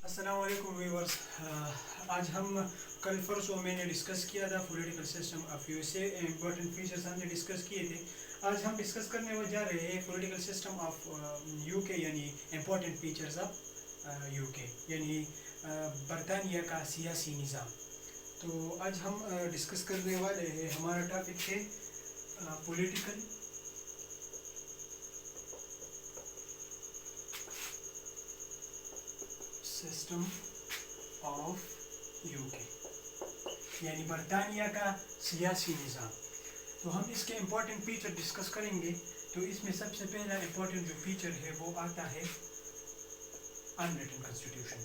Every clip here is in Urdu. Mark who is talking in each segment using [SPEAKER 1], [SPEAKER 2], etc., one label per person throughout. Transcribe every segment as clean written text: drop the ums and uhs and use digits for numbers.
[SPEAKER 1] السلام علیکم ویورز. آج ہم کل پرسوں میں نے ڈسکس کیا تھا political system of you S a. Important features ہم نے ڈسکس کیے تھے. آج ہم ڈسکس کرنے جا رہے ہیں پولیٹیکل سسٹم آف یو کے, یعنی امپورٹنٹ فیچرز آف یو کے, یعنی برطانیہ کا سیاسی نظام. تو آج ہم ڈسکس کرنے والے ہیں, ہمارا ٹاپک ہے پولیٹیکل سسٹم آف یو کے, یعنی برطانیہ کا سیاسی نظام. تو ہم اس کے امپورٹنٹ فیچر ڈسکس کریں گے. تو اس میں سب سے پہلا امپورٹنٹ جو فیچر ہے وہ آتا ہے ان ریٹن کانسٹیٹیوشن.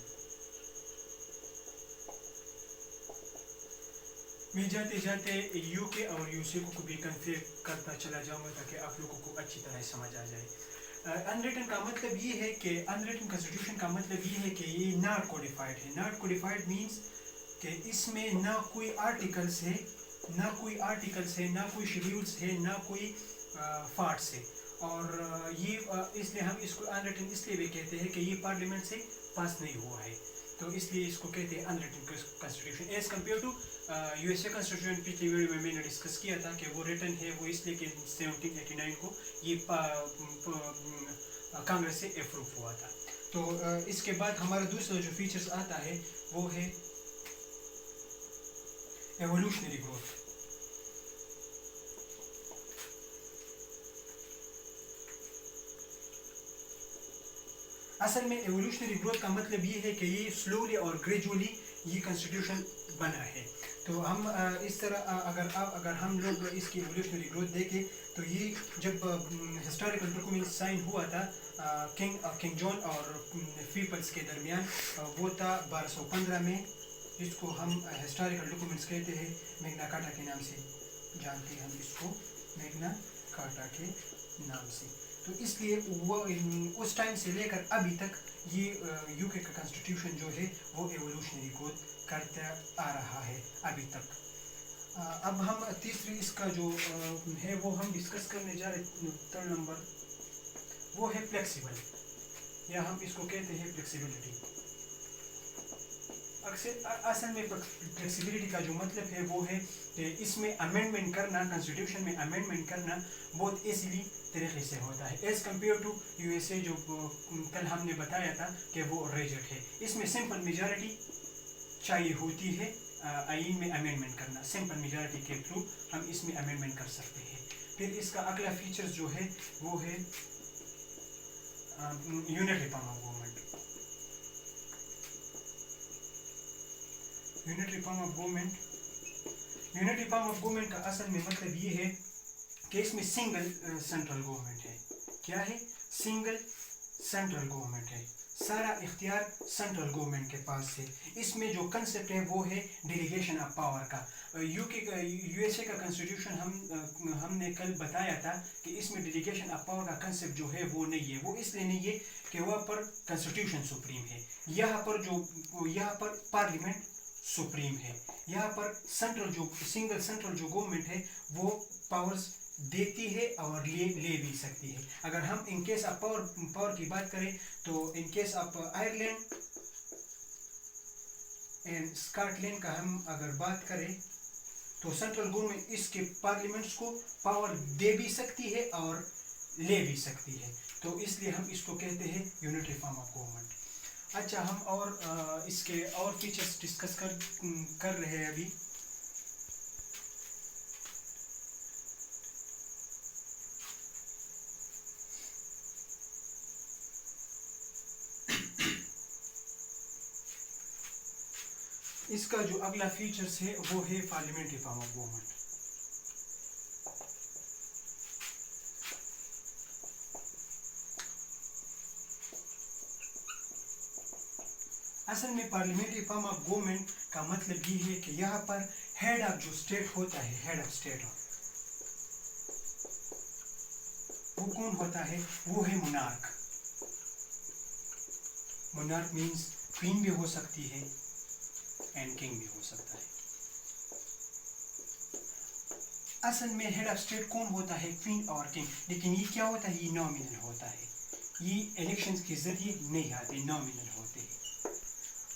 [SPEAKER 1] میں جاتے جاتے یو کے اور یو سی کو بھی کنفیئر کرتا چلا جاؤں گا تاکہ آپ لوگوں کو اچھی طرح سمجھ آ جائے. ان ریٹن کا مطلب یہ ہے کہ ان ریٹن کانسٹیٹیوشن کا مطلب یہ ہے کہ یہ ناٹ کوڈیفائڈ ہے. ناٹ کوڈیفائڈ مینس کہ اس میں نہ کوئی آرٹیکلس ہے, نہ کوئی شیڈیولس ہے, نہ کوئی فارٹس ہے. اور یہ اس لیے ہم اس کو ان ریٹن اس لیے بھی کہتے ہیں کہ یہ پارلیمنٹ سے پاس نہیں ہوا ہے. تو اس لیے اس کو کہتے ہیں unwritten constitution as compare to U S A constitution. پچھلی ویڈیو میں نے ڈسکس کیا تھا کہ وہ ریٹن ہے, وہ اس لیے کہ 1789 کو یہ کانگریس سے اپروو ہوا تھا. تو اس کے بعد ہمارا دوسرا جو فیچرز آتا ہے وہ ہے ایوولوشنری گروتھ. اصل میں ایوولوشنری گروتھ کا مطلب یہ ہے کہ یہ سلولی اور گریجولی یہ کنسٹیٹیوشن بنا ہے. تو ہم اس طرح اگر ہم لوگ اس کی ایوولوشنری گروتھ دیکھیں تو یہ جب ہسٹوریکل ڈاکومنٹ سائن ہوا تھا کنگ جان اور پیپلز کے درمیان, وہ تھا 1215 میں, جس کو ہم ہسٹوریکل ڈاکومنٹس کہتے ہیں, میگنا کارٹا کے نام سے جانتے ہیں ہم اس کو, میگنا کارٹا کے نام سے. تو اس لیے وہ اس ٹائم سے لے کر ابھی تک یہ یو کے کا کنسٹیٹیوشن جو ہے وہ ایوولوشنری گروتھ کرتا آ رہا ہے ابھی تک. اب ہم تیسری اس کا جو ہے وہ ہم ڈسکس کرنے جا رہے. تھرڈ نمبر وہ ہے فلیکسیبل, یا ہم اس کو کہتے ہیں فلیکسیبلٹی. اصل میں فلیکسیبلٹی کا جو مطلب ہے وہ ہے کہ اس میں امینڈمنٹ کرنا, کنسٹیٹیوشن میں امینڈمنٹ کرنا بہت ایزیلی طریقے سے ہوتا ہے as compare to U S A جو کل ہم نے بتایا تھا کہ وہ ریجٹ ہے. اس میں سمپل میجارٹی چاہیے ہوتی ہے آئین میں امینڈمنٹ کرنا. سمپل میجارٹی کے تھرو ہم اس میں امینڈمنٹ کر سکتے ہیں. پھر اس کا اگلا فیچر جو ہے وہ ہے unitary form of government. Unitary form of government, unitary form of government کا اصل میں مطلب یہ ہے کہ اس میں سنگل سینٹرل گورنمنٹ ہے. کیا ہے؟ سنگل سینٹرل گورنمنٹ ہے, سارا اختیار سینٹرل گورنمنٹ کے پاس ہے. اس میں جو کنسیپٹ ہے وہ ہے ڈیلیگیشن آف پاور کا. یو ایس اے کا کنسٹیٹیوشن ہم نے کل بتایا تھا کہ اس میں ڈیلیگیشن آف پاور کا کنسیپٹ جو ہے وہ نہیں ہے. وہ اس لیے نہیں ہے کہ وہاں پر کنسٹیٹیوشن سپریم ہے, یہاں پر پارلیمنٹ سپریم ہے. یہاں پر سنگل سینٹرل جو گورنمنٹ ہے وہ پاورز دیتی ہے اور لے بھی سکتی ہے. اگر ہم ان کیس آف پاور کی بات کریں تو in case of Ireland and Scotland کا ہم اگر بات کریں تو سینٹرل گورنمنٹ اس کے پارلیمنٹس کو پاور دے بھی سکتی ہے اور لے بھی سکتی ہے. تو اس لیے ہم اس کو کہتے ہیں یونٹری فارم آف گورنمنٹ. اچھا, ہم اور اس کے اور فیچرز ڈسکس کر رہے ہیں ابھی. اس کا جو اگلا فیچرز ہے وہ ہے پارلیمنٹری فارم آف گورنمنٹ. اصل میں پارلیمنٹری فارم آف گورنمنٹ کا مطلب یہ ہے کہ یہاں پر ہیڈ آف جو اسٹیٹ ہوتا ہے, ہیڈ آف اسٹیٹ وہ کون ہوتا ہے؟ وہ ہے مونارک. مونارک مینس کوئین بھی ہو سکتی ہے اینڈ کنگ بھی ہو سکتا ہے. اصل میں ہیڈ آف اسٹیٹ کون ہوتا ہے؟ کوئین اور کنگ. لیکن یہ کیا ہوتا ہے؟ یہ نامینل ہوتا ہے, یہ الیکشنز کے ذریعے نہیں آتے, نامینل ہوتے ہیں.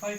[SPEAKER 1] 5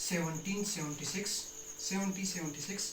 [SPEAKER 1] 7076,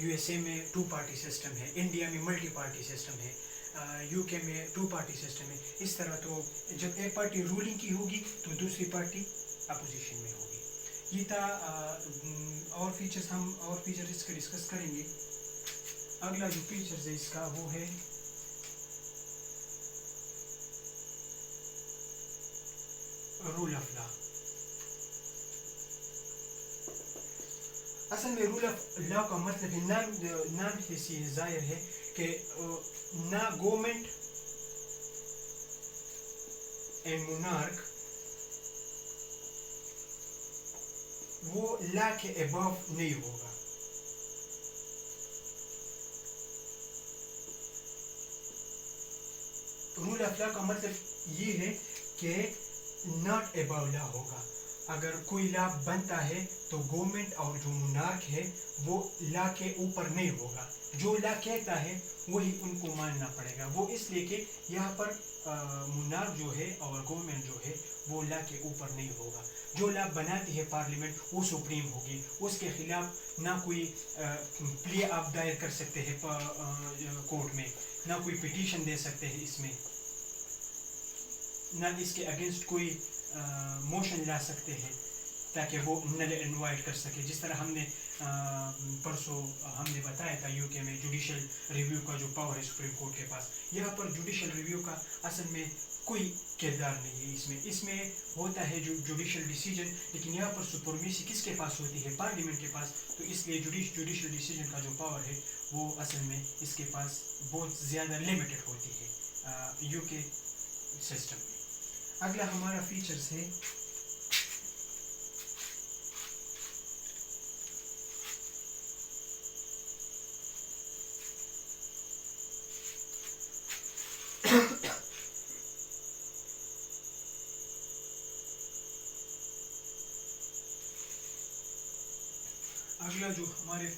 [SPEAKER 1] USA میں 2 پارٹی سسٹم ہے, انڈیا میں ملٹی پارٹی سسٹم ہے, UK میں 2 پارٹی سسٹم ہے. اس طرح تو جب ایک پارٹی رولنگ کی ہوگی تو دوسری پارٹی اپوزیشن میں ہوگی. یہ تھا اور فیچرز, ہم اور فیچر اس کا ڈسکس کریں گے. اگلا جو فیچرز ہے اس کا وہ ہے رول آف لا. اصل میں رول آف لا کا مطلب ہے نام سے ظاہر ہے کہ نہ گورنمنٹ اینڈ مونارک وہ لا کے اباو نہیں ہوگا. رول آف لا کا مطلب یہ ہے کہ ناٹ اباو لا ہوگا. اگر کوئی لا بنتا ہے تو گورنمنٹ اور جو مونارک ہے وہ لا کے اوپر نہیں ہوگا. جو لا کہتا ہے وہی ان کو ماننا پڑے گا. وہ اس لیے کہ یہاں پر مونارک جو ہے اور گورنمنٹ جو ہے وہ لا کے اوپر نہیں ہوگا. جو لا بناتی ہے پارلیمنٹ وہ سپریم ہوگی. اس کے خلاف نہ کوئی پلے آپ دائر کر سکتے ہیں کورٹ میں, نہ کوئی پٹیشن دے سکتے ہیں اس میں, نہ اس کے اگینسٹ کوئی موشن لا سکتے ہیں تاکہ وہ نل اینڈ وائڈ کر سکے. جس طرح ہم نے پرسوں ہم نے بتایا تھا UK میں جوڈیشل ریویو کا جو پاور ہے سپریم کورٹ کے پاس. یہاں پر جوڈیشل ریویو کا اصل میں کوئی کردار نہیں ہے. اس میں ہوتا ہے جو جوڈیشل ڈیسیجن, لیکن یہاں پر سپرمیسی کس کے پاس ہوتی ہے؟ پارلیمنٹ کے پاس. تو اس لیے جوڈیشل ڈیسیجن کا جو پاور ہے وہ اصل میں اس کے پاس بہت زیادہ لمیٹڈ ہوتی ہے UK سسٹم میں. اگلا ہمارا فیچرز ہے اگلا جو ہمارے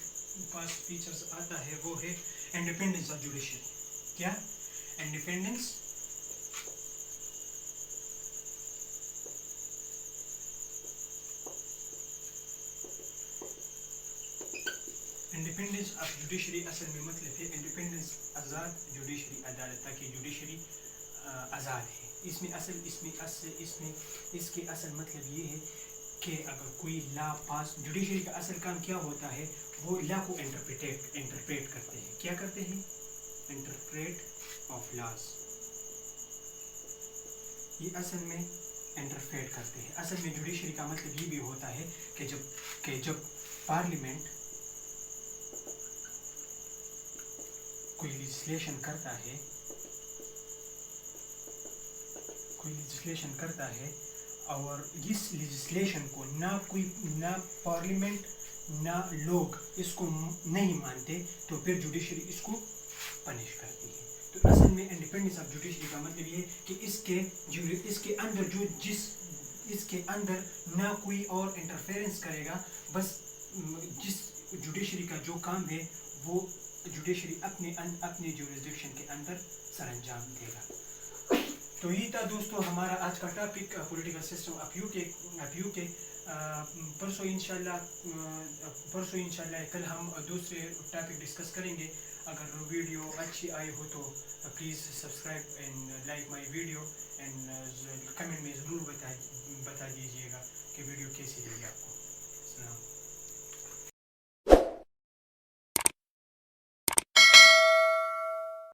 [SPEAKER 1] پاس فیچرز آتا ہے وہ ہے انڈیپینڈنس آف جوڈیشری. کیا انڈیپینڈنس انڈیپینڈنس آف جوڈیشری اصل میں مطلب ہے انڈیپینڈنس آزاد جوڈیشری عدالت, تاکہ جوڈیشری آزاد ہے. اس کے اصل مطلب یہ ہے کہ اگر کوئی لا پاس, جوڈیشری کا اصل کام کیا ہوتا ہے, وہ لا کو انٹرپریٹ کرتے ہیں. کیا کرتے ہیں؟ Interpret of laws. یہ اصل میں انٹرپریٹ کرتے ہیں. اصل میں جوڈیشری کا مطلب یہ بھی ہوتا ہے کہ جب پارلیمنٹ کوئی لیجسلیشن کرتا ہے اور اس لیجسلیشن کو نہ پارلیمنٹ نہ لوگ اس کو نہیں مانتے تو پھر جوڈیشری اس کو پنش کرتی ہے. تو اصل میں انڈیپینڈنس آف جوڈیشری کا مطلب یہ ہے کہ اس کے اندر نہ کوئی اور انٹرفیرنس کرے گا. بس جس جوڈیشری کا جو کام ہے وہ جوڈیشری اپنے جورسڈکشن کے اندر سر انجام دے گا. تو یہ تھا دوستو ہمارا آج کا topic political system of you کے. پرسوں انشاءاللہ کل ہم دوسرے ٹاپک ڈسکس کریں گے. اگر ویڈیو اچھی آئی ہو تو please subscribe and like my video and comment میں ضرور بتا دیجیے گا کہ ویڈیو کیسی لگی آپ کو.